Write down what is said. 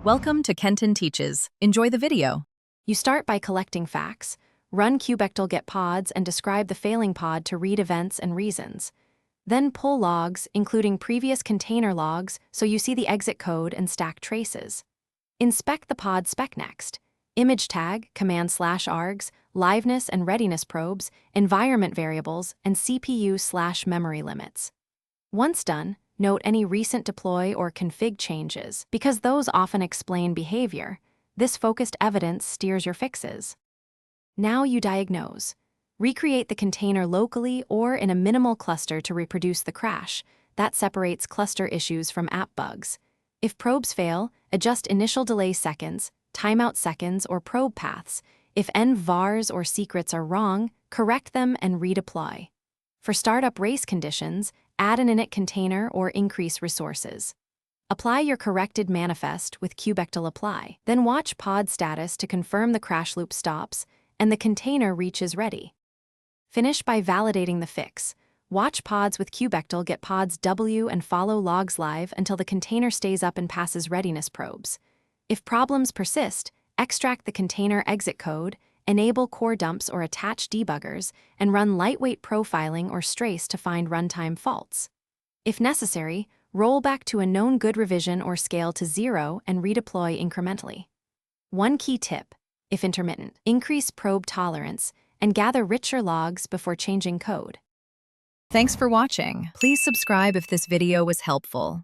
Welcome to Kenton Teaches. Enjoy the video. You start by collecting facts, run kubectl get pods and describe the failing pod to read events and reasons. Then pull logs, including previous container logs, so you see the exit code and stack traces. Inspect the pod spec next. Image tag, command/args, liveness and readiness probes, environment variables, and CPU/memory limits. Once done, note any recent deploy or config changes, because those often explain behavior. This focused evidence steers your fixes. Now you diagnose. Recreate the container locally or in a minimal cluster to reproduce the crash. That separates cluster issues from app bugs. If probes fail, adjust initial delay seconds, timeout seconds, or probe paths. If vars or secrets are wrong, correct them and redeploy. For startup race conditions, add an init container or increase resources. Apply your corrected manifest with kubectl apply. Then watch pod status to confirm the crash loop stops and the container reaches ready. Finish by validating the fix. Watch pods with kubectl get pods W and follow logs live until the container stays up and passes readiness probes. If problems persist, extract the container exit code, enable core dumps or attach debuggers, and run lightweight profiling or strace to find runtime faults. If necessary, roll back to a known good revision or scale to 0 and redeploy incrementally. One key tip, if intermittent, increase probe tolerance and gather richer logs before changing code. Thanks for watching. Please subscribe if this video was helpful.